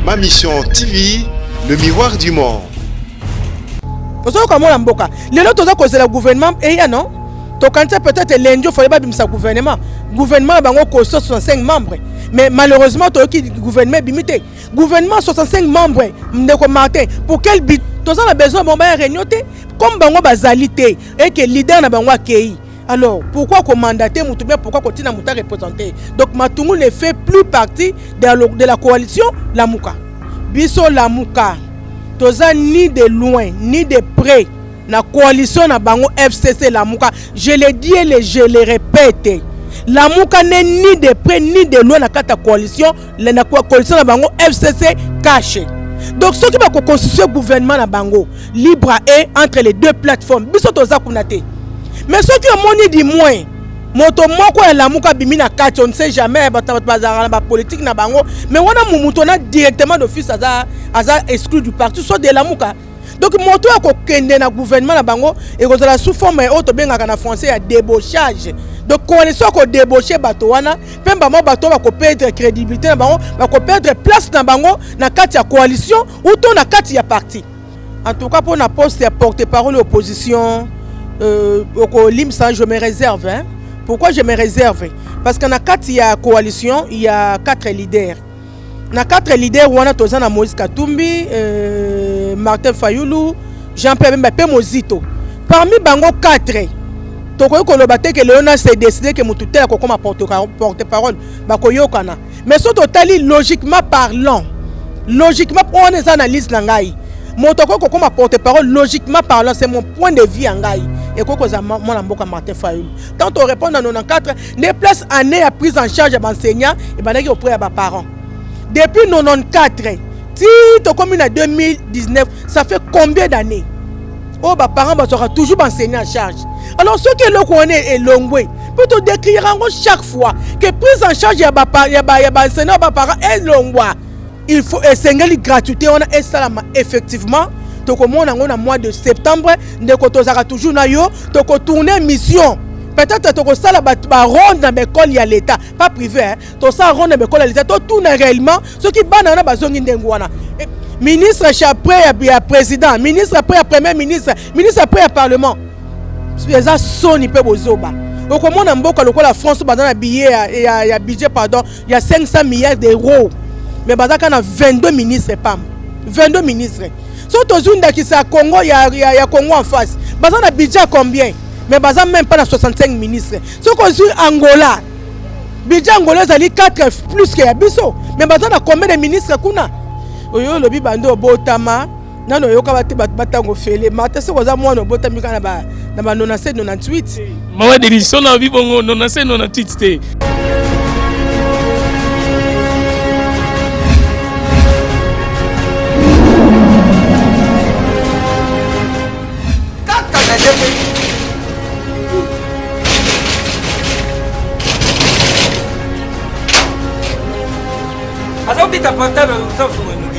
Ma Mission TV, le miroir du monde. Vous savez comment on a les autres causes le gouvernement et ya non. Donc quand peut-être l'Indien fallait pas bimsa gouvernement. Gouvernement bango ko 65 membres. Mais malheureusement to qui gouvernement bimité. Gouvernement 65 membres ndeko Martin pour quel but? Tous on a besoin bon ba réunioté comme bango bazalité et que leader na bango akei. Alors, pourquoi commandater Moutoubia, pourquoi continuer à Mouta représenter? Donc, Matoumou ne fait plus partie de la coalition Lamouka. Biso Lamouka, toza ni de loin, ni de près, la coalition na bango FCC Lamouka. Je le dis et je le répète. Lamouka n'est ni de près, ni de loin dans la coalition, la coalition na bango FCC caché. Donc, ce qui va constituer le gouvernement na bango, libre et entre les deux plateformes. Biso toza kunate. Mais ceux qui ont monnaie du moins, moto moko ya Lamouka bimina kati, on ne sait jamais la politique na bango, mais on a moutona directement d'office aza exclu du parti soit de Lamouka. Donc moto a kokende na gouvernement na bango et ko la sous forme auto benga na français ya débauchage. Donc coalition ko débaucher bato wana, pemba mo bato ba ko perdre crédibilité na bango, ba ko perdre place na bango na kati ya coalition ou to na kati ya parti. En tout cas pour na poste ya porte-parole opposition Limsa, je me réserve. Hein? Pourquoi je me réserve? Parce qu'en a 4 coalition, il y a 4 leaders. Il y a 4 leaders, on a Tozana Moïse Katumbi, Martin Fayoulou, Jean-Pierre Mbappé Mozito. Parmi Bango 4, Toko Kolobate que Léona s'est décidé que Moutouté a comme porte-parole. Mais sur total, logiquement parlant, on est analyse Nangaï. Mon toko comme porte-parole, logiquement parlant, c'est mon point de vue en Gaï. Et quoi que mon amboka Martin Fayoul. Quand on répond dans 94, les places années à prise en charge des enseignants et ben auprès des parents. Depuis 94, si tu commune à 2019, ça fait combien d'années? Oh, bah parents seront toujours enseignés en charge. Alors ceux qui le connaissent est longué. Plutôt décrire chaque fois que prise en charge des enseignants des parents est longue. Il faut essayer gratuité on a salama effectivement to comme on a mois de septembre de kotozaka toujours na yo to ko tourner mission peut-être to ko sala ba ronde dans l'école ya l'état pas privé hein to ça ronde dans l'école ya l'état to tourner réellement ceux qui banana bazongi ndengwana ministre après ya président ministre après ya premier ministre ministre après ya parlement ça soni pe bozoba au comme on a mboka lokola France ba dans billet ya budget pardon il y a 500 milliards d'euros. Mais bazaka na 22 ministres PAM. 22 ministres. Surtout Zunda qui c'est à Congo, il y a Congo en face. Bazaka na budget combien? Mais bazaka même pas na 65 ministres. Surtout sur Angola. Budget Angola zali 4 plus que Yabiso. Mais bazaka na combien de ministres kuna? Oyo lobi bando botama. Nano yoka batango fele. Mata se koza mwana botami kana ba na 97 98. Mawa démission na bibongo 97 98 te. Azauti tapantana usafu mwenu.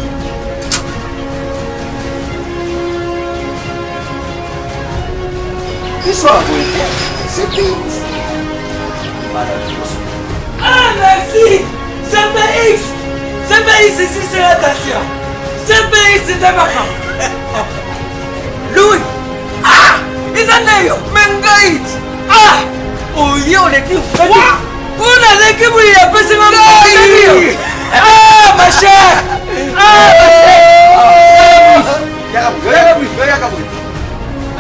Isso é Ah merci. CPX. CPX ici c'est la station. CPX c'est Dabaka. Louis. Ah, Isaneyo, Mengait. Ah, oh yo l'équipe. On a l'équipe où il y a pas seulement Mengait. Ah ma chère. Ah ma chère.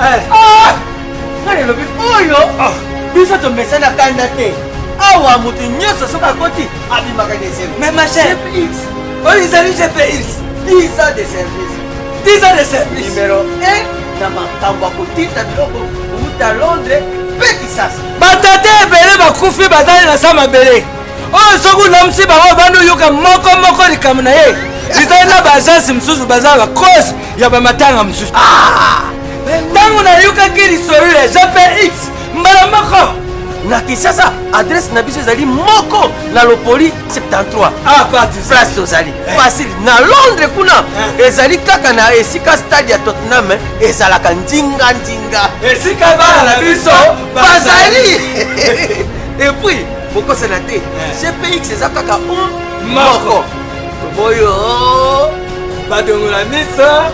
Ah, allez le oh yo. Ah, bisa to mesana kanda te. Awa mutu nyoso soka koti. Abi makanese. Mais ma chère. CPX. Oh ils arrivent CPX. 10 ans de service. 10 ans de service. Numéro 1 na makambo kotita biloko uta Londres peki sasa. Batate ebele bakufi badali na sama bele. Oh soku namsi bango bando yoka moko likamu na ye. Zitana bazasi msusu bazala cause ya bamatanga msusu. Ah! Tango na yoka kiri soyule JPX mbala moko. Na Kinshasa adresse na biso ezali moko na Lopoli 73. Ah parti place tozali. Facile na Londres kuna ezali kaka na esika stade ya Tottenham ezalaka njinga. Esika bana na biso bazali. Et puis pourquoi c'est la T? GPX ezaka kaka moko. Boyo, badongola misa,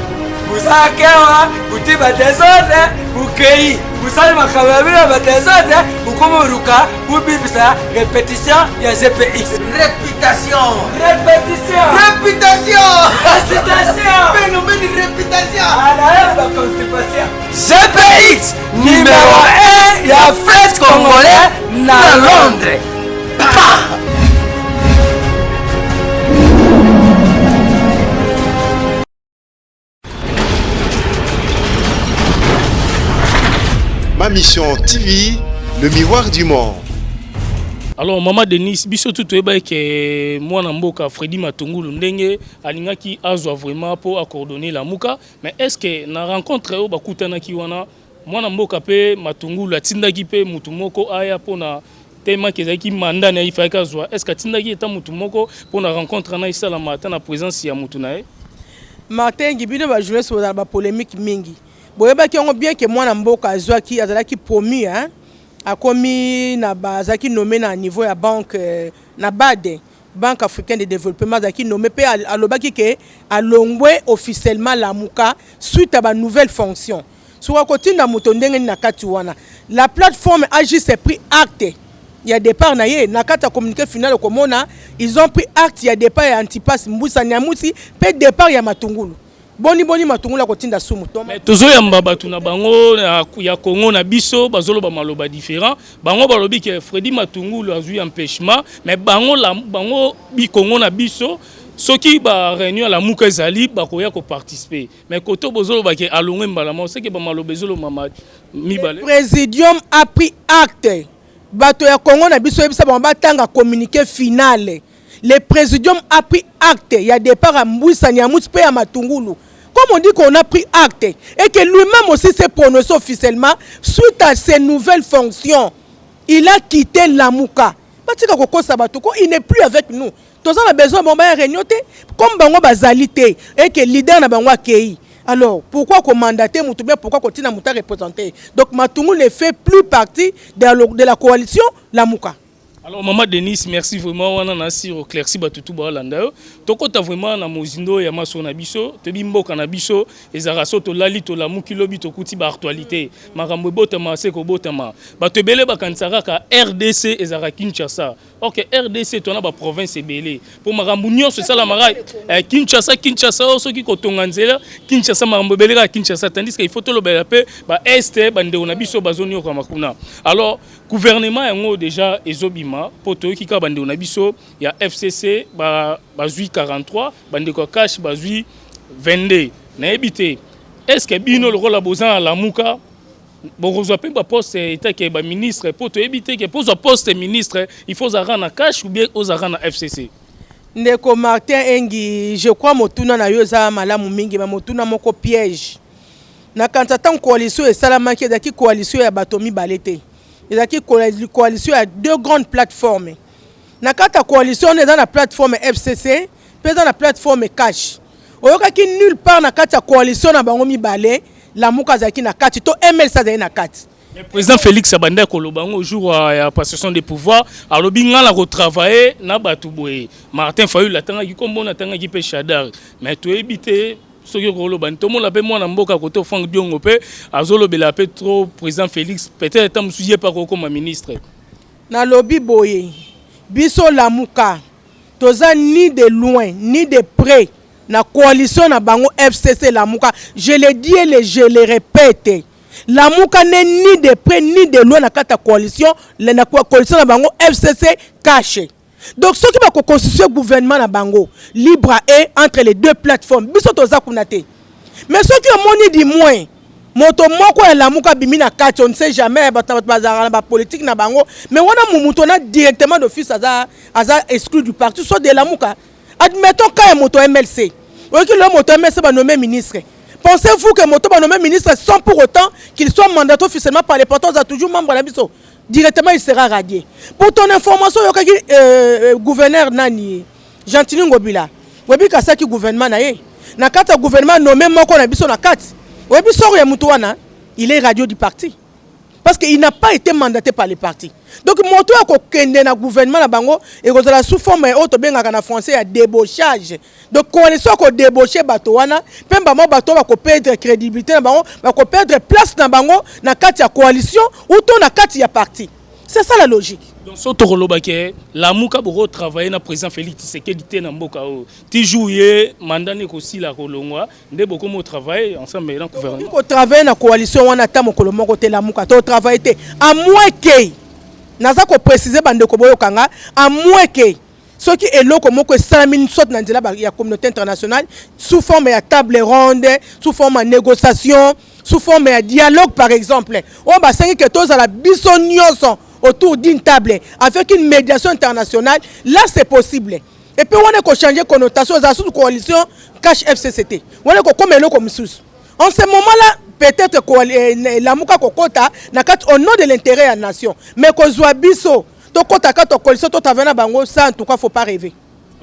busakewa, butiba désordre, bukei, busali makamabila ba désordre, bukomoruka, bubibisa, répétition, ya ZPX. Réputation. Répétition. Réputation. Récitation. Phénomène de réputation. Constipation. ZPX numéro 1, ya French Congolais na Londres. Ma mission TV, le miroir du monde. Alors Maman Denis, biso tout toyeba ke mwana mboka Freddy Matungulu ndenge alingaki azwa vraiment pour coordonner la muka, mais est-ce que na rencontre o bakutana ki wana mwana mboka pe Matungulu atindaki pe mutu moko aya pona tema kezaki mandat na ifaka zwa, est-ce que atindaki eta mutu moko pona rencontre na isala matin na présence ya mutu na e? Martin Gibino ba jouer sur ba polémique mingi. Boyeba ki on bien que mwana mboka azwaki azalaki promu hein. A commis na bazaki nommé na niveau ya banque na BAD, Banque africaine de développement zaki nommé pe alobaki ke alongwe officiellement la muka suite à ba nouvelle fonction. Sur côté na mutondenge na kati wana. La plateforme AJ s'est pris acte. Il y a départ na ye na kata communiqué final komona, ils ont pris acte il y a départ ya Antipas Mbusa Nyamusi pe départ ya Matungulu. Boni Matungulu kotinda sumu to mais tozo yamba batu na bango ya Congo na biso bazolo ba maloba différent bango balobi ke Freddy Matungulu azui empêchement mais bango bi Congo na biso soki ba réunion la muka ezali bakoya ko participer mais koto bozolo ba ke alongwe mbala mo c'est que ba maloba zolo mama mibale. Le présidium a pris acte bato ya Congo na biso yebisa ba tanga communiqué final. Le présidium a pris acte. Il y a départ à Mbouissa Nyamusi pe à Matungulu. Comme on dit qu'on a pris acte et que lui-même aussi s'est prononcé officiellement suite à ses nouvelles fonctions, il a quitté la Mouka. Il n'est plus avec nous. Tous on a besoin de réunion comme bango bazalité et que leader na bango akei. Alors pourquoi commandater Moutoubia, pourquoi continuer à Mouta représenter? Donc Matungulu ne fait plus partie de la coalition la Mouka. Alors Maman Denis, merci vraiment wana na si éclairci batutu ba landa yo. Tokota vraiment na mozindo ya maso na biso, te bimboka na biso, ezara soto lali to la mukilobi to kuti ba actualité. Makambo botama se ko botama. Ba te belé ba kansara ka RDC ezara Kinshasa. OK, RDC to na ba province ebelé. Pour makambo nyonso sala marai Kinshasa soki ko tonganzela, Kinshasa makambo belé ka Kinshasa tandis que il faut to lo bela pe ba est ba ndeko na biso bazoni yo kwa makuna. Alors gouvernement yango déjà ezobima poto ki ka bande na biso ya FCC bazui 43 bande ko cash bazui 22 na ebité est-ce que bino le rôle bozan la muka bokozwa pe ba poste état ke ba ministre poto ebité ke poste poste ministre il faut zara na cash ou bien ozara na FCC. Ndeko Martin Engi, je crois motuna na yo za malamu mingi ma motuna moko piège na kantata coalition et salamaki daki coalition ya batomi balete. Il y a une coalition à deux grandes plateformes. Dans la coalition, on est dans la plateforme FCC, puis dans la plateforme Cash. Il y a nulle part dans la coalition, la Mouka Zaki na Kati, to ML Sadaye na Kati. Le président Félix Abanda Kolobango au jour à passation des pouvoirs, a l'obinga la retravailler na Batouboé. Martin Fayou la tanga qui comme on attend qui peut chadar, mais tu éviter ce que Rolo Ban. Tout le monde l'appelle moi na mboka côté Franck Diongo pe, azolo bela pe trop président Félix peut-être tam soucié par comme ministre. Na lobby boye. Biso la Mouka. Toza ni de loin ni de près na coalition na bango FCC la Mouka. Je le dis et je le répète. La Mouka n'est ni de près ni de loin na kata coalition, la coalition na bango FCC caché. Donc ce qui va constituer le gouvernement na bango libre et entre les deux plateformes. Biso toza kunate. Mais ce qui ont dit moins moto moko ya la Mouka bimi na kati on ne sait jamais ba politique na bango mais wana mumuto na directement d'office aza exclu du parti soit de la Mouka. Admettons quand moto MLC. OK le moto MLC va nommer ministre. Pensez-vous que moto va nommer ministre sans pour autant qu'il soit mandaté officiellement par les porteurs à toujours membre de la biso? Directement il sera radié. Pour ton information, gouverneur Nani, Gentini Ngobila, webi kasaki gouvernement na ye. Na kata gouvernement nommé moko na biso na kati. Webi soro ya mutuana, il est radio du parti. parce qu'il n'a pas été mandaté par les partis. Donc moto a kokende na gouvernement na bango et kozala sous forme auto benga na français ya débauchage. Donc coalition ko débaucher bato wana pemba mo bato ba ko perdre crédibilité na bango, ba ko perdre place na bango na kati ya coalition ou to na kati ya parti. C'est ça la logique. Donc so tokoloba ke la muka boko travailler na président Félix Tshisekedi te na mboka o. Ti jouer mandat ne ko sila ko longwa nde boko mo travailler ensemble dans gouvernement. Ko travailler na coalition wana ta mokolo moko te la muka to travailler te à moins que naza ko préciser bande ko boyo kanga à moins que ce qui est là comme que 100 000 sortes dans la communauté internationale sous forme de table ronde, sous forme de négociation, sous forme de dialogue par exemple. On va dire que tous à la bisognoso autour d'une table avec une médiation internationale, là c'est possible. Et puis on a changé connotation dans la coalition cash FCCT. On a comme un comme sous. En ce moment-là, peut-être que la muka kokota au nom de l'intérêt de la nation, mais qu'on soit biso tokota kato coalition to tavana bango ça en tout cas faut pas rêver.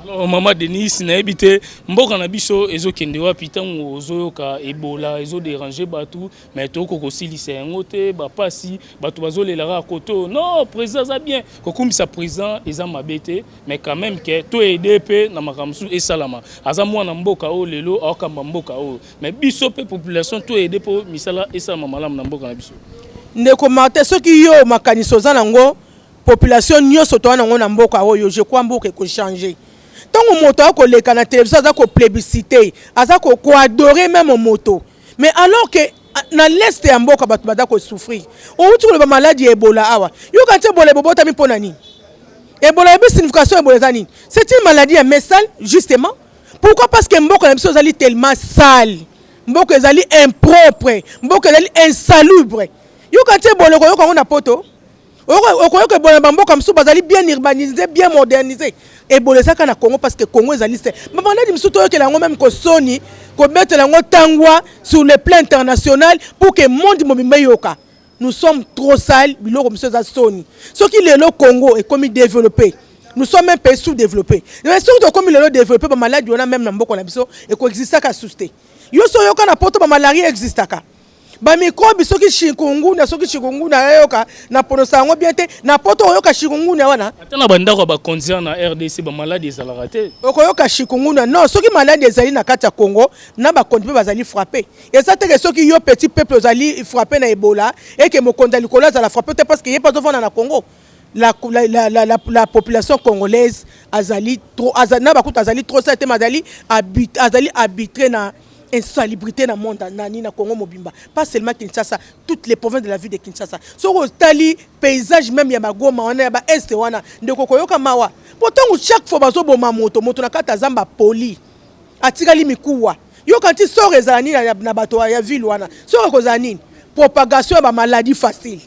Alors maman Denis na ebité mboka na biso ezokende wapi tango ozoyoka Ebola ezo déranger batou mais toko kosilisa yango te ba pasi batou bazolela koto non président za bien kokumisa président eza mabete mais quand même que to EDP na makamsu et salama aza mwana mboka o lelo akamba mboka o mais biso pe population to EDP misala et salama malamu na mboka na biso ndeko Martin soki yo makaniso za nango population nyonso to na ngona mboka oyo je crois mboka ko changer. Tant moto ko leka na télévision za ko plébisciter, aza ko adorer même moto. Mais alors que na l'est ya mboka batu bada ko souffrir. O utu le maladie Ebola awa. Yo quand Ebola bobota mi ponani. Ebola be signification Ebola zani. C'est une maladie à sale justement. Pourquoi? Parce que mboka na biso zali tellement sale. Mboka zali impropre, mboka zali insalubre. Yo quand Ebola ko yo ko na poto. Okoyoka Ebola bamboka msu bazali bien urbanisé, bien modernisé. Ebola saka na Congo parce que Congo ezali c'est. Maman a dit msu toyoka lango même ko soni, ko mettre lango tangwa sur le plan international pour que monde mobimba yoka. Nous sommes trop sales, biloko msu za soni. Ce qui le Congo est comme développé. Nous sommes un pays sous-développé. Mais surtout comme le développé ba maladie on a même na mboko na biso et ko exista ka susté. Yo so yoka na poto ba malaria exista ka. Ba microbe soki chikungunya yoka na ponosa ngo bien te na poto yoka chikungunya wana atana banda ko ba konzia na RDC ba maladie ezalaka te okoyoka chikungunya non soki maladie ezali na kati ya Congo na ba konti pe bazali frappé et ça te que soki yo petit peuple ezali frappé na Ebola et que mokonda likola za la frappé te parce que y pas de na Congo la population congolaise azali trop azana bakuta azali trop ça te mazali arbitré na insalubrité dans le monde na Congo mobimba pas seulement Kinshasa toutes les provinces de la ville de Kinshasa so tali paysage même ya magoma on ya ba est wana ndeko koyoka mawa pourtant chaque fois bazo boma moto na kata zamba poli atikali mikuwa yo quand tu sors ezani na bato ya ville wana so ko zanini propagation ba maladie facile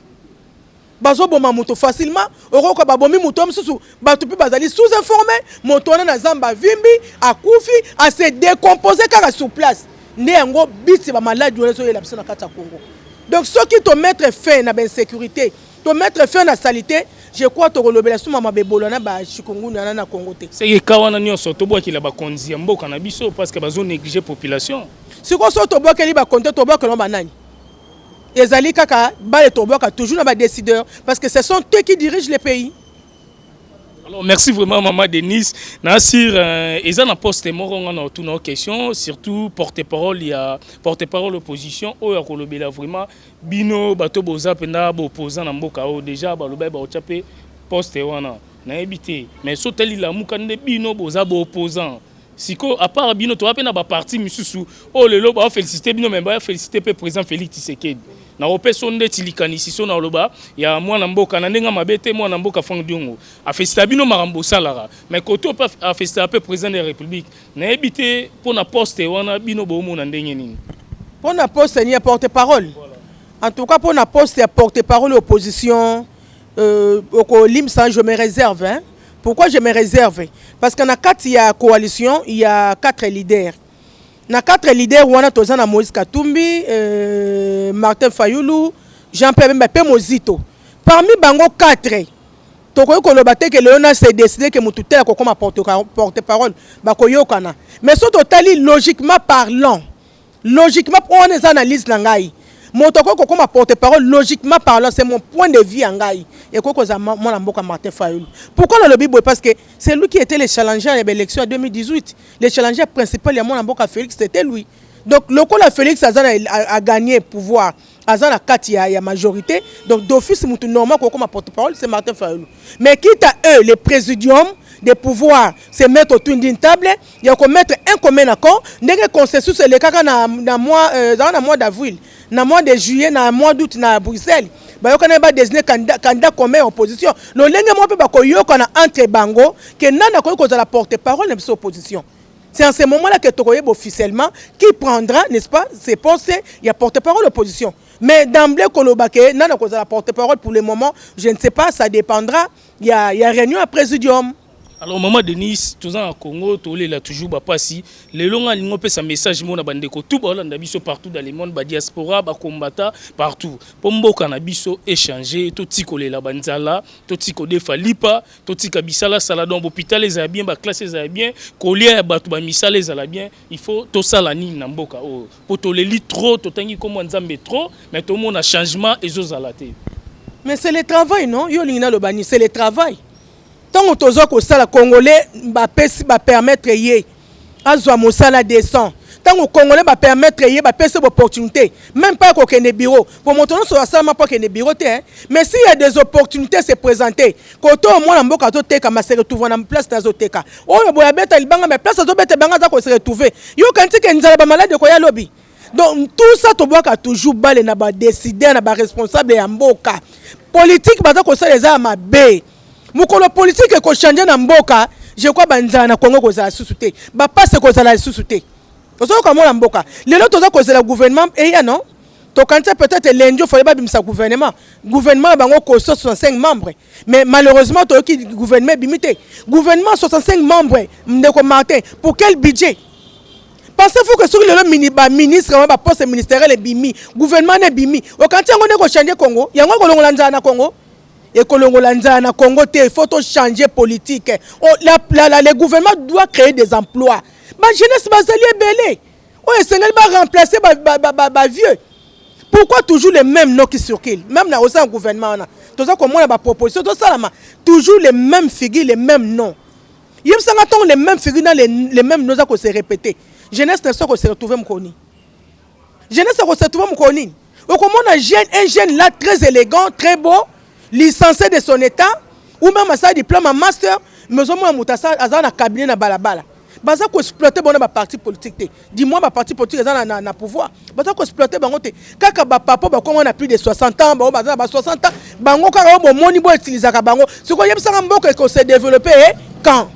bazo boma moto facilement oroka babomi moto msusu bato pe bazali sous informé moto wana na zamba vimbi akufi a se décomposer car sur place ne yango biti ba maladie wana so yela biso na kata Congo. Donc ceux qui te mettre fin na ben sécurité te mettre fin na salité je crois to kolobela suma mabebolo na ba chikungunya na Congo te c'est que kawana nyonso to boki la ba konzia mboka na biso parce que bazo négliger population siko so to boki li ba konte to boki no banani ezali kaka ba to boki toujours na ba décideurs parce que ce sont eux qui dirigent les pays. Alors merci vraiment maman Denis. Nasir ils ont posté moronga na toutes nos questions surtout porte-parole il y a porte-parole opposition o ya kolobela vraiment bino bato boza penda bo opposant na mboka o déjà ba loba ba ochape poste wana na ebité mais soteli la mukande bino boza bo opposant siko à part bino to apena ba parti misusu o lelo ba féliciter bino même ba féliciter pe président Félix Tshisekedi na opeso nde tilikanisi so na loba ya mwana mboka na ndenga mabete mwana mboka Franck Diongo a féliciter bino marambo salara mais koto pa a féliciter pe président de la République na ebité pona poste wana bino bo mo na ndenge nini pona poste ni porte-parole en tout cas pona poste ya porte-parole opposition au limsa je me réserve hein. Pourquoi je me réserve? Parce qu'en a 4 coalition, il y a 4 leaders. Na 4 leaders, on a Tozana Moïse Katumbi, Martin Fayoulou, Jean-Pierre Mbappé Mozito. Parmi bango 4, Tokoyo Kolobate que Léona s'est décidé que Moutoutel a comme porte-parole, Bakoyo Kana. Mais sur total logiquement parlant, logiquement on est analyse langai. motoko ko comme porte-parole logiquement parlant c'est mon point de vue angai et ko za mon mboka Martin Fayulu. Pourquoi le lobby parce que c'est lui qui était le challenger à l'élection en 2018. Le challenger principal de mon mboka Félix c'était lui. Donc le la Félix a gagné pouvoir à la 4 il y a majorité donc d'office mutu normal ko comme porte-parole c'est Martin Fayulu. Mais quitte à eux les présidium de pouvoir se mettre autour d'une table, il y a qu'on mettre un commun accord, ndenge consensus le kaka na mois d'avril, na mois de juillet, na mois d'août na Bruxelles. Ba yo kana ba désigner candidat commun opposition. Lo lenge mo pe ba ko yo kana entre bango que nana ko ko la porte-parole de opposition. C'est en ce moment-là que Tokoyeb officiellement qui prendra, n'est-ce pas, ses pensées, il y a porte-parole opposition. Mais d'emblée, Kolobake, nana ko la porte-parole pour le moment, je ne sais pas, ça dépendra. Il y a réunion à présidium. Alors maman Denis tous en Congo tolé là toujours ba passi les longs alingo pe sa message mona bandeko tout ba Hollande biso partout dans le monde ba diaspora ba combattant partout pombo kana biso échanger to tikole la banzala to tikode falipa to tikabisala sala dans hôpital les a bien ba classe les a bien coller ba to ba misala les a bien il faut to sala ni na mboka o pour to les trop to tangi comme nzambe trop mais tout monde a changement et zo zalaté. Mais c'est le travail non yo lingina lo bani c'est le travail. Tant que les Congolais va permettre de faire mosala décent. Tant que les Congolais va permettre de faire des opportunités. Même pas qu'il y ait des bureaux. Pour montrer que ça ne pas qu'il y ait des bureaux. Mais s'il y a des opportunités se présenter, quand au moins on va se retrouver en place dans les cas. Oh, il y a des places qui se retrouver. Il y a des malades qui lobby. Donc tout ça, tu vois toujours décider, responsable et mboka. Politique, les armes à B. Mukolo politique ko changer na mboka je crois banza na Congo ko za susute ba passe ko za la susute ozo ko mona mboka lelo toza ko za la gouvernement et ya non to quand peut-être l'enjo faut ba bimisa gouvernement bango ko 65 membres mais malheureusement to ki gouvernement bimité gouvernement 65 membres ndeko Martin pour quel budget? Pensez-vous que sur le ministre ba poste ministériel et bimi gouvernement ne bimi o quand on ko changer Congo yango ko longolanza na Congo et que le Congo, il faut changer politique. Le gouvernement doit créer des emplois. Ma jeunesse va s'allier belé. Le Sénégal va remplacer les vieux. Pourquoi toujours les mêmes noms qui circulent? Même dans le gouvernement, tout ça comme on a proposition, toujours les mêmes figures, les mêmes noms. Il y a les mêmes figures, les mêmes noms qui se répétent. Jeunesse ne se retrouve mkoni. Jeunesse ne se retrouve mkoni. Un jeune là très élégant, très beau. Licencié de son état ou même à ça diplôme en master mais au moins mutasa azana cabinet na balabala baza ko exploiter bon ba parti politique dis-moi ba parti politique azana na pouvoir baza ko exploiter bango te kaka ba papa ba comme on a plus de 60 ans ba baza ba 60 ans bango kaka bo moni bo utiliser ka bango siko yebisa mboko ko se développer quand.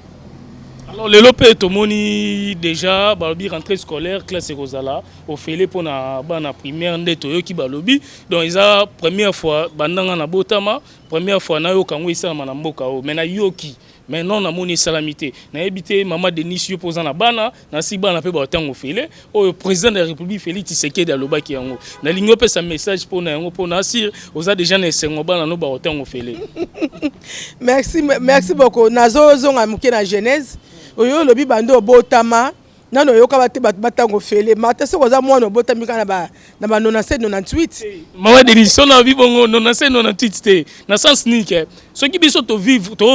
Alors le lopé tomoni déjà balobi rentrée scolaire classe Rosala au félé pour na bana primaire ndeto yo ki balobi donc isa première fois bandanga na botama première fois na yo kango isa na mboka o mais na yoki mais non na moni salamité na ebité maman Denis yo posant na bana na si bana pe ba tango félé au président de la République Félix Tshisekedi aloba ki yango na lingo pe sa message pour na yango pour na sir oza déjà na sengo bana no ba tango félé. Merci beaucoup nazo zonga muke na Genèse. Oyo lobi bando botama nano yoka batango fele mata se koza mwana botami kana ba na 97 98 maman Denis sona vivongo 97 98 te na sens nike soki biso to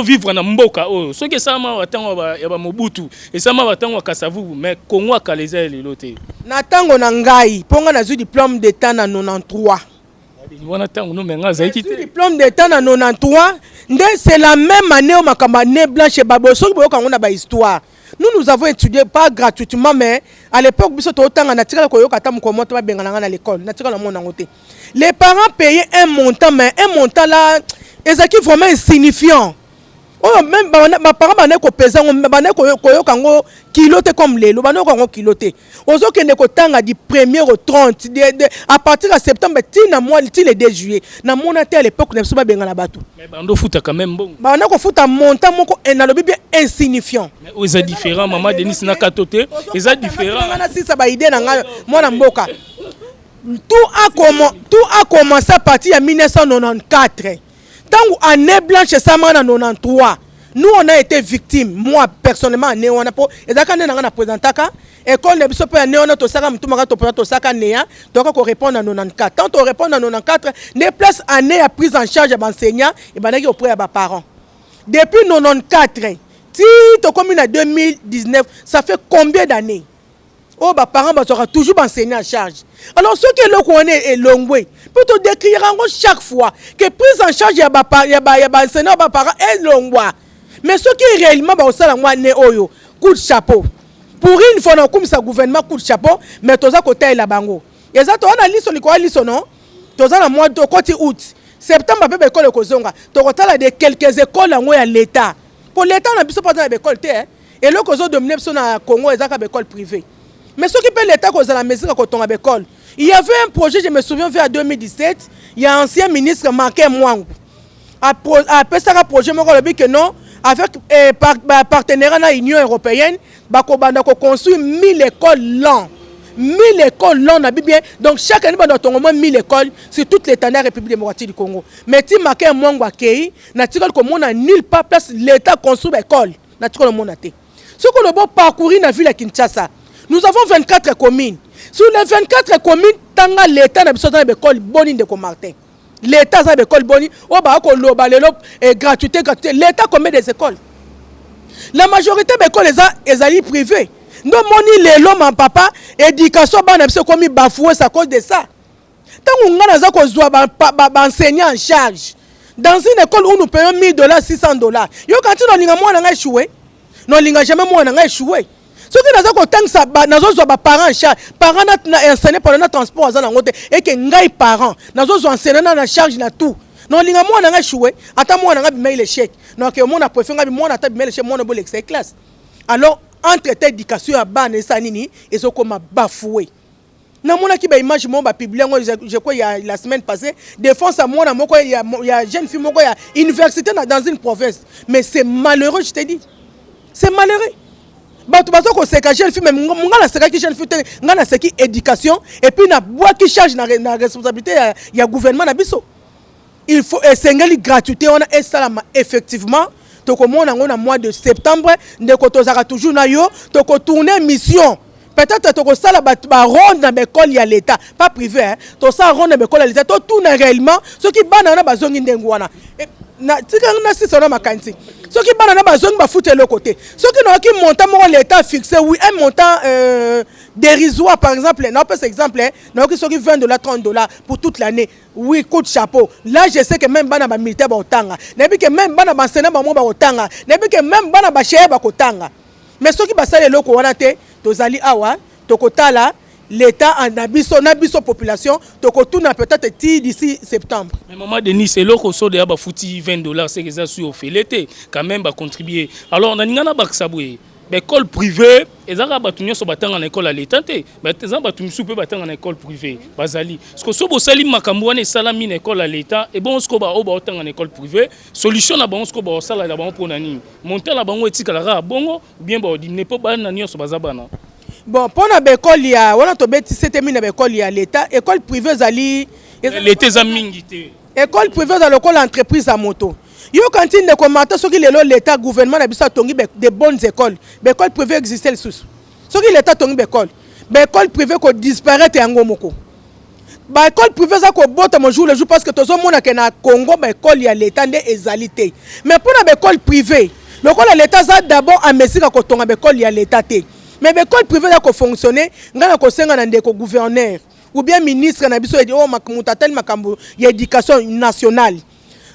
vivre na mboka oyo soki sama watango ya ba Mobutu et sama watango Kasavubu mais Congo akaleza lelo te na tango na ngai ponga na zu diplôme d'état na 93 wana tango no menga zaiki te diplôme d'état na 93 c'est la même année au makamba né blanche babo soki boyo kango na ba histoire. Nous avons étudié pas gratuitement mais à l'époque biso to tanga na tika ko yoka tam ko moto ba bengana na l'école na tika na mona ngote les parents payaient un montant mais un montant là ezaki vraiment insignifiant. Oh même ba parents ba ne ko pesa ba ne ko yoka ngo kilote comme lelo ba ne ko ngo kilote ozo kende ko tanga du 1er au 30 à partir de septembre tina mois le 2 juillet na mona te à l'époque na biso ba bengana bato mais bando futa quand même bon ba na ko futa montant moko na lobi bien insignifiant mais ils sont différents maman Denis na katote ils sont différents na si ça ba idée na nga mona mboka tout a commencé à partir de 1994 tangu année blanche ça en 93 Nous, on a été victimes. Moi, personnellement, on a pas. Et d'accord, on a présenté école ne biso pas néo to saka mutumaka to saka néa donc on répond en 94. Tant on répond en 94, les places année à prise en charge d'enseignants et banaki auprès à parents. Depuis 94, si tu comme en 2019, ça fait combien d'années? Oh, bah parents sera toujours enseigné en charge. Alors ceux qui le connaissent est longwe. Pour te décrire chaque fois que prise en charge ya enseignant ba parents est longwa. Mais ceux qui réellement ba osala moi né oyo, coup de chapeau. Pour une fois on comme ça gouvernement coup de chapeau, mais toza côté la bango. Exactement on a liso ni quoi liso non? Toza na mois de côté août. Septembre ba école kozonga. To kotala de quelques écoles en à l'état. Pour l'état na biso pas dans l'école té et le kozo dominer biso na Congo ezaka école privée. Mais ce qui peut l'État cause la mesure quand on a l'école. Il y avait un projet, je me souviens, vers 2017, il y a un ancien ministre Marquet Mouangou. Après ça, un projet, que non, avec partenaire de l'Union européenne, on a construit 1000 écoles l'an. 1000 écoles l'an, donc chaque année, on a au moins 1000 écoles sur toute l'état de la République démocratique du Congo. Mais si Marquet Mouangou a créé, on a nulle part place l'État construit l'école. Ce qu'on a beau parcourir dans la ville de Kinshasa. Nous avons 24 communes. Sur les 24 communes, l'État n'a pas de l'école Boni de Comartin. L'État a l'école Boni. Gratuité. L'État combien des écoles? La majorité des écoles sont privées. Nous avons mon papa, éducation, comme bafoué à cause de ça. Tant qu'on a enseignant en charge, dans une école où nous payons $1000, $600, quand on a échoué, nous n'avons jamais échoué. Ce qui nous a parents parents enseigné pendant le transport et que nous parents nous enseigné en charge de tout. Nous avons échoué. Attends, moi, on a mis les chèques. Donc, on a préféré moi, on a mis les chèques, moi, on a mis les classes. Alors, entre l'éducation à ban et sanini, ils sont comme bafoués. Dans mon équipe, image, moi, publié, je crois, il y a la semaine passée, défense à moi, il y a une jeune fille, il y a université dans une province. Mais c'est malheureux, je te dis. C'est malheureux. Bato ko seka jeune fille même ngana seka ki jeune fille ngana seki éducation et puis na bois qui charge na responsabilité ya gouvernement na biso. Il faut esengeli gratuité on a salama effectivement to ko mona ngona mois de septembre ndeko tozaka toujours na yo to ko tourner mission. Peut-être to ko sala ba ronde na école ya l'état pas privé hein to sa ronde na école ya l'état to tourner réellement ce qui bana na bazongi ndengu wana na tika na sisona makanti. Ceux qui banana bazong ba foutre le côté. Ceux qui n'ont qui montant l'état fixé oui un montant dérisoire par exemple non pas exemple non qui sont $20 $30 pour toute l'année oui coup de chapeau là je sais que même bana ba militaire ba otanga nebi que même bana ba sénat ba mo ba otanga nebi que même bana ba chef ba kotanga mais ceux qui ba sale loko wana te tozali awa tokotala l'État en abisso population tokotuna peut-être d'ici septembre. Mais maman Denis c'est là qu'on sort de ba fouti $20 c'est que ça sur fait l'été quand même va contribuer. Alors on a ngana ba saboué école privée ezaka batunyo so batanga na école à l'état té mais ezaka batunyo soupe batanga na école privée bazali parce que so bo sali makambo wana salami na école à l'état et bon sko ba o ba otanga na école privée solution na bon sko ba sala na bon pour nani monter la bango etika la bongo bien ba di ne pas ba na nyo so bazabana. Bon, pour la école, il y a, on a tombé 17 000 école, il y a l'État, école privée, zali. L'État zamingité. École privée, dans l'école entreprise à moto. Yo quand il ne commentaire ce qui est l'État, gouvernement a besoin de bonnes écoles. L'école privée existe le sous. Ce qui l'État tongi école. L'école privée ko disparaît et angomoko. Ba école privée ça ko bota mon jour le jour parce que tout le monde que na Congo ba école il y a l'État de égalité. Mais pour la école privée, l'école à l'État ça d'abord à mesure ko tonga école il y a l'État té. Mais l'école privée a fonctionné, ngana ko senga na ndeko gouverneur ou bien ministre na biso oh makamutatel makambo ya éducation nationale.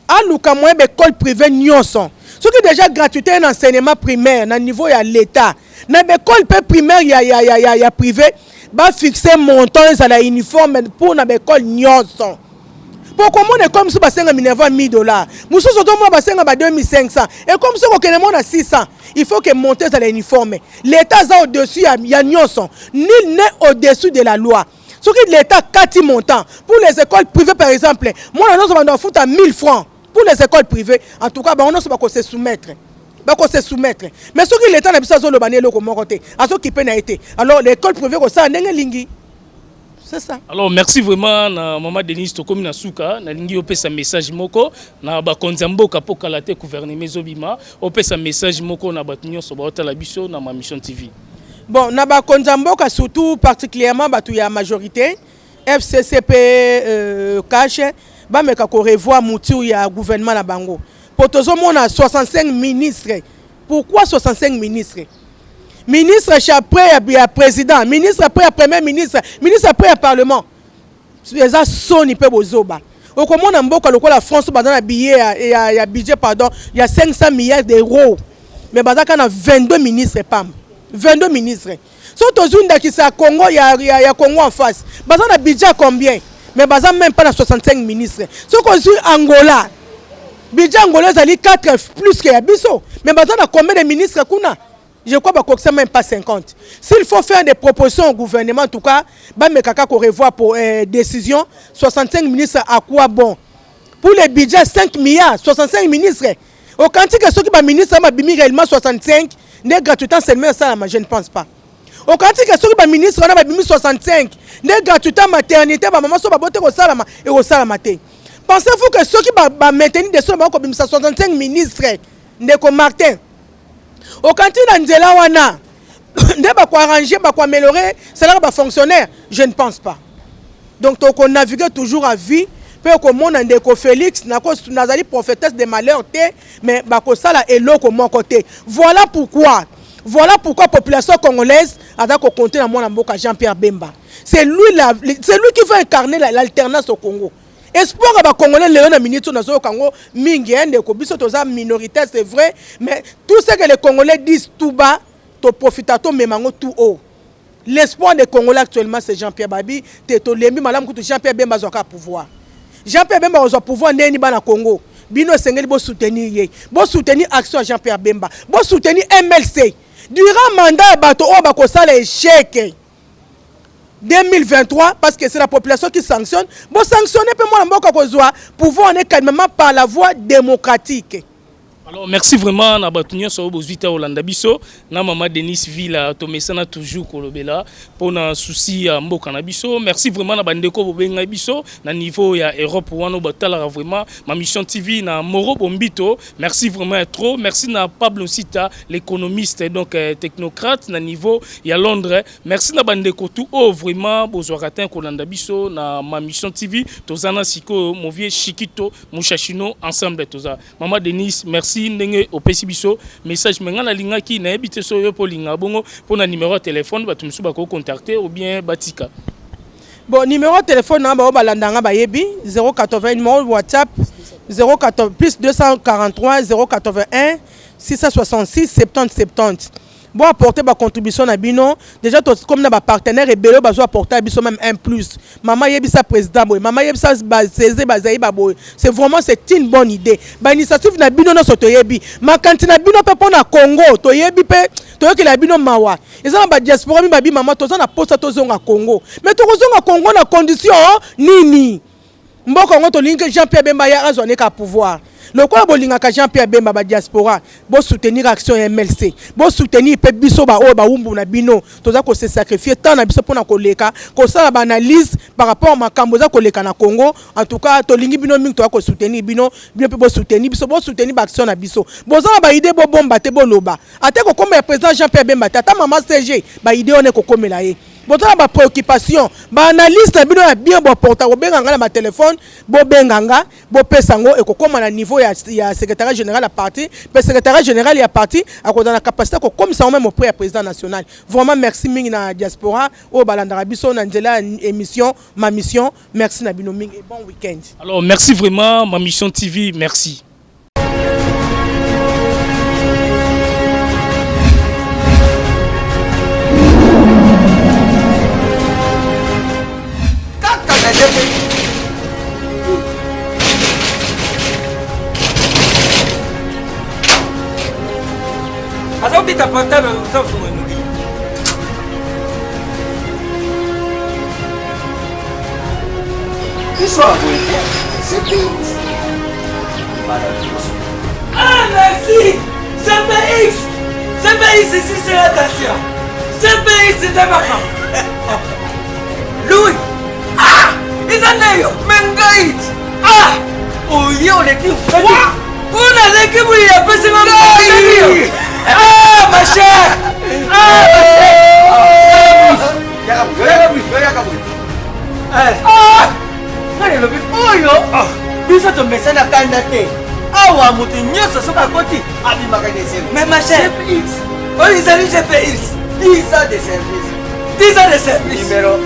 A luka moyen l'école privée nyonso. Ce qui déjà gratuité en enseignement primaire na niveau ya l'état. Na l'école primaire ya privé ba fixer montant à la uniforme pour na l'école nyonso. Pour comment on est comme si on a $1,000, nous sommes à 2,500 et comme si on a 600, il faut que monter à l'uniforme. L'État est au-dessus, il y a Nyonson. Nul n'est au-dessus de la loi. Ce qui est l'État 4 montants. Pour les écoles privées, par exemple, moi, on a foutu à 1 000 francs. Pour les écoles privées, en tout cas, on ne peut pas se soumettre. Mais ce qui est l'État n'a pas besoin de le banner, alors l'école privée, ça n'a pas C'est ça. Alors merci vraiment na maman Denise Tokomi na Souka na lingi opesa message moko na ba konzamboka po kalate gouvernement zobima opesa message moko na batunyo so ba la biso na ma mission TV. Bon na ba konzamboka surtout particulièrement batu ya majorité FCCP cash ba meka ko revoir mutu ya gouvernement na bango. Potozo mona 65 ministres. Pourquoi 65 ministres? Ministre après à président, ministre après à premier ministre, ministre après à parlement. Les gens sont ni peu bozoba. Au comment on mboka la France dans un billet il y a budget pardon, il y a 500 milliards d'euros. Mais bazaka na 22 ministres pam. 22 ministres. Surtout une qui ça Congo il y a Congo en face. Bazana budget combien? Mais bazana même pas na 65 ministres. Ce qu'on dit Angola. Budget angolais ali 4 plus que Abisso. Mais bazana combien de ministres kuna? Je crois que c'est même pas 50. S'il faut faire des propositions au gouvernement, en tout cas, mais kaka qu'on revoit pour décision, 65 ministres à quoi bon? Pour les budgets, 5 milliards, 65 ministres. Au quantique, ceux qui sont ministres, ils réellement 65, n'est gratuitement seulement ça, je ne pense pas. Au quantique, ceux qui sont ministres, on a 65, n'est gratuitement maternité, maman, so babote au salama et au salamate. Pensez-vous que ceux qui vont maintenir des sommes comme 65 ministres, n'est comme Martin? Au canton d'Anzela wana, ne pas quoi arranger, pas quoi améliorer, ça va fonctionnaire, je ne pense pas. Donc on navigue toujours à vie, peu comme mon Ndeko Félix, nazali prophétesse des malheurs, mais bako sala elo comme mon côté. Voilà pourquoi la population congolaise a d'accord compter dans mon amboka Jean-Pierre Bemba. C'est lui qui va incarner l'alternance au Congo. Espoir que les Congolais les ministres dans le Congo, mingi ndeko biso toza minoritaire c'est vrai, mais tout ce que les Congolais disent tout bas, to profitato memango tout haut. L'espoir des Congolais actuellement c'est Jean-Pierre Babi, to lembi malam kutu Jean-Pierre Bemba zoka pouvoir. Jean-Pierre Bemba zo pouvoir ndeni ba na Congo. Bino sengeli bo soutenir ye. Bo soutenir action Jean-Pierre Bemba. Bo soutenir MLC. Durant mandat bato o ba ko sala échec. 2023 parce que c'est la population qui sanctionne. Bon sanctionner peut moi pouvoir on est calmement par la voie démocratique. Alors merci vraiment na batunyo so bozwita Olanda biso na maman Denise Villa to mesana toujours kolobela pour na souci ya mboka na biso. Merci vraiment na bandeko bobenga biso na niveau ya Europe wana batala vraiment ma mission TV na Moro Bombito. Merci vraiment trop. Merci na Pablo Sita l'économiste donc technocrate na niveau ya Londres. Merci na bandeko tout vraiment bozwakatin kolanda biso na ma mission TV tozana siko movie Chikito Mushashino ensemble toza. Maman Denise merci ndenge opesi biso message menga na linga ki na ebite so yo polinga bongo pona numéro de téléphone batu musu bako contacter ou bien batika. Bon numéro de téléphone na ba balandanga ba yebi 080 numéro WhatsApp 080 plus 243 081 666 70 70. Bon apporter ma contribution à bino déjà comme na partenaire et belo bazo apporter biso même un plus maman yebisa président boy maman yebisa César Bazaï baboy c'est vraiment c'est une bonne idée ba initiative na bino na soto yebi ma kantina bino pe pona Congo to yebi pe to yoki la bino mawa ezana ba diaspora mi babi maman to na posta to zonga Congo mais to zonga Congo na condition nini mboko ngo to linke Jean-Pierre Bemba ya azone ka pouvoir. Le quoi bolingaka Jean-Pierre Bemba ba diaspora bo soutenir action MLC bo soutenir pe biso ba o ba umbu na bino toza ko se sacrifier tant na biso pona koleka ko sala ba analyse par rapport makambo za koleka na Congo en tout cas to lingi bino mingi to ko soutenir bino pe bo soutenir biso bo soutenir ba action na biso bo za ba idée bo bomba te bo loba ate ko comme président Jean-Pierre Bemba tata maman CG ba idée on est ko komela ye boto ba préoccupation ba analyse na bino ya bien bo porta bo benganga na ma téléphone bo benganga bo pesango e ko koma na niveau ya secrétaire général à parti le secrétaire général ya parti a ko dans la capacité ko comme ça même auprès du président national. Vraiment merci mingi na diaspora o balandara biso na nzela émission ma mission merci na bino mingi et bon week-end. Alors merci vraiment ma mission TV merci. Azao bita portable uzao funga nuki. Isso c'est bien. Ah merci. CPX. CPX ici c'est la station. CPX c'est un vacances. Louis, Izaneyo, Mengait. Ah! Oh, yo, les filles, on a l'équipe où il y a pas de Mengait. Ah, ma chère. Ah, ma chère. Allez, le bif. Oh, yo. Bisa to mesana kanda te. Awa mutu nyoso soka koti. Abi makanese. Mais ma chère. Oh, ils allaient GPX. 10 ans de service. 10 ans de service. Numéro 1.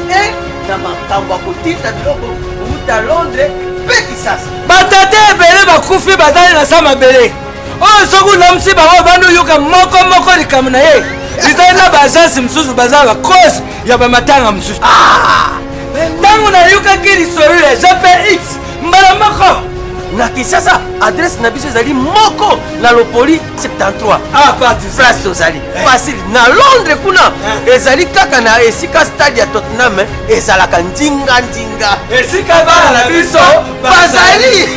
Na makambo kotita biloko uta Londres pe kisasa. Batate ebele bakufi bazali na sama bele. Oh, soku namsi bango bandu yuka moko likamu na ye. Bizali na bazasi msusu bazali ba cause ya ba matanga msusu. Tangu na yuka kiri sorule GPX mbala moko. Na Kinshasa adresse na biso ezali moko na Lopoli 73. Ah, parti place tozali. Facile na Londres kuna ezali kaka na esika stade ya Tottenham ezalaka ndinga. Esika bana na biso bazali.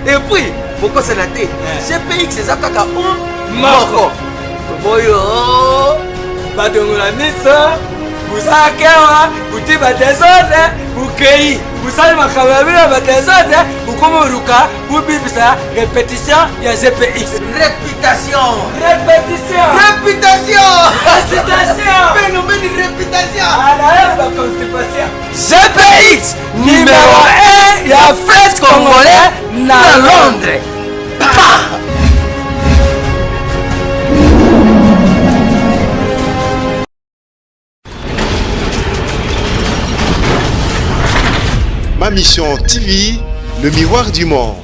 Et puis boko senate GPX eza kaka moko. Boyo badongola miso Busakewa, buti batezode, bukei, busali makamabila batezode, bukomoruka, bubibisa, répétition, ya GPX. Réputation. Phénomène de réputation. GPX, numéro 1, ya French Congolais, na Londres. Ma Mission TV, le miroir du monde.